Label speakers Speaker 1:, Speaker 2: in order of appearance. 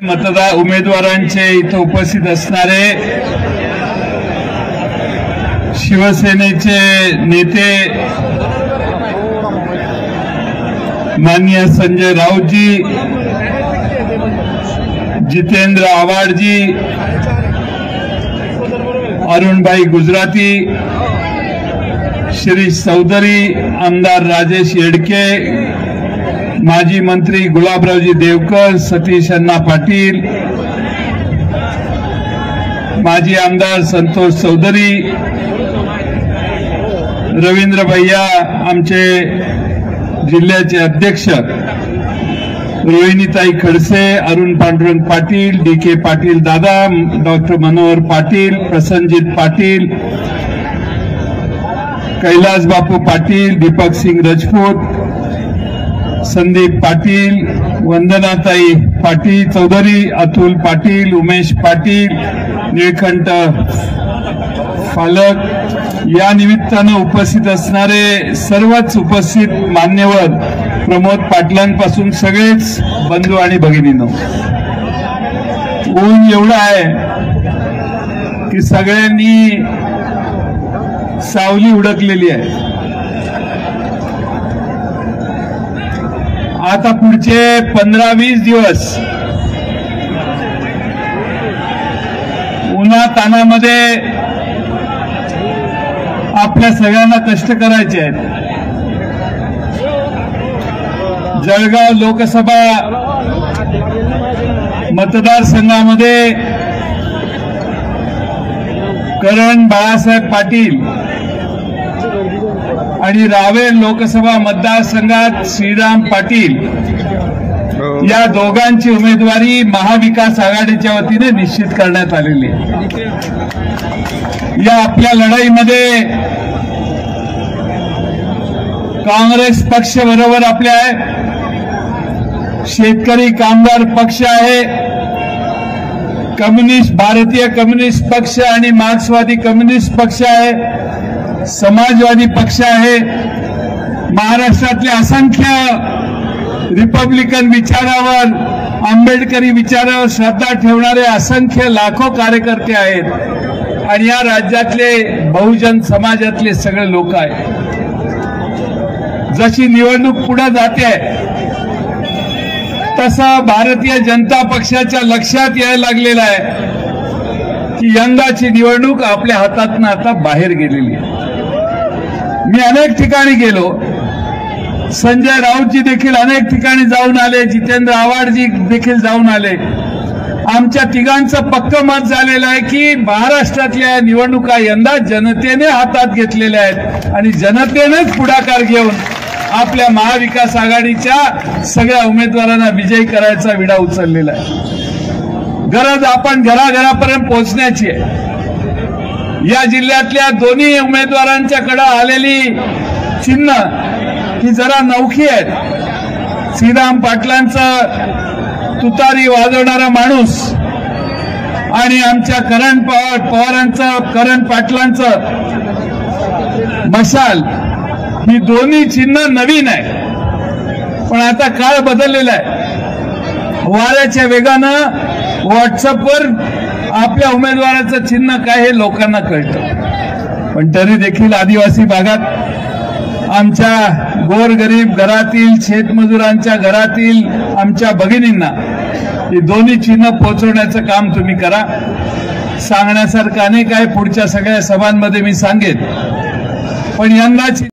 Speaker 1: मतदार उमेदवारांचे इथे उपस्थित असणारे शिवसेनेचे नेते माननीय संजय राऊतजी, जितेंद्र आव्हाडजी, अरुणभाई गुजराती, शिरीष चौधरी, आमदार राजेश येडके, माजी मंत्री गुलाबरावजी देवकर, सतीश अण्णा पाटील, माजी आमदार संतोष चौधरी, रवींद्र भैया, आमचे जिल्ह्याचे अध्यक्ष रोहिणीताई खडसे, अरुण पांडुरंग पाटील, डी.के. पाटील दादा, डॉक्टर मनोहर पाटील, प्रसन्नजीत पाटील, कैलास बापू पाटील, दीपक सिंग राजपूत, संदीप पाटील, वंदनाताई पाटील चौधरी, अतुल पाटील, उमेश पाटील, निळकंठ फालक, या निमित्तानं उपस्थित असणारे सर्वच उपस्थित मान्यवर, प्रमोद पाटलांपासून सगळेच बंधू आणि भगिनींनो, ऊन एवढं आहे की सगळ्यांनी सावली उडकलेली आहे. आता पुढचे 15-20 दिवस उन्हा तानामध्ये आपल्या सगळ्यांना कष्ट करायचे आहेत. जळगाव लोकसभा मतदारसंघामध्ये करण बाळासाहेब पाटील आणि रावेर लोकसभा मतदारसंघात श्रीराम पाटील या दोघांची उमेदवारी महाविकास आघाडीच्या वतीने निश्चित करण्यात आलेली आहे. या आपल्या लढाईमध्ये काँग्रेस पक्ष बरोबर आपल्या आहे, शेतकरी कामगार पक्ष आहे, कम्युनिस्ट भारतीय कम्युनिस्ट पक्ष आणि मार्क्सवादी कम्युनिस्ट पक्ष आहे, समाजवादी पक्ष आहे, महाराष्ट्रातले असंख्य रिपब्लिकन विचारावर, आंबेडकरी विचारावर श्रद्धा ठेवणारे असंख्य लाखो कार्यकर्ते आहेत आणि या राज्यातले बहुजन समाजातले सगळे लोक आहेत. जशी निवडणूक पुढे जाते तसं भारतीय जनता पक्षाच्या लक्षात यायला लागलेलं आहे की यंदाची निवडणूक आपल्या हातातनं आता बाहेर गेलेली आहे. मी अनेक ठिकाणी गेलो, संजय राऊतजी देखील अनेक ठिकाणी जाऊन आले, जितेंद्र आव्हाडजी देखील जाऊन आले. आमच्या तिघांचं पक्क मत झालेलं आहे की महाराष्ट्रातल्या निवडणुका यंदा जनतेने हातात घेतलेल्या आहेत आणि जनतेनेच पुढाकार घेऊन आपल्या महाविकास आघाडीच्या सगळ्या उमेदवारांना विजयी करायचा विडा उचललेला आहे. गरज आपण घराघरापर्यंत पोहोचण्याची आहे. या जिल्ह्यातल्या दोन्ही उमेदवारांच्याकडे आलेली चिन्ह ही जरा नौखी आहेत. श्रीराम पाटलांचं तुतारी वाजवणारा माणूस आणि आमच्या करण पाटलांचं मशाल, ही दोन्ही चिन्ह नवीन आहे. पण आता काळ बदललेला आहे. वाऱ्याच्या वेगानं व्हॉट्सअपवर आपल्या उमेदवाराचं चिन्ह काय हे लोकांना कळतं. पण तरी देखील आदिवासी भागात आमच्या गोरगरीब घरातील, शेतमजुरांच्या घरातील आमच्या भगिनींना ही दोन्ही चिन्ह पोहोचवण्याचं काम तुम्ही करा. सांगण्यासारखं अनेक आहे, पुढच्या सगळ्या सभांमध्ये मी सांगेन. पण यंदाची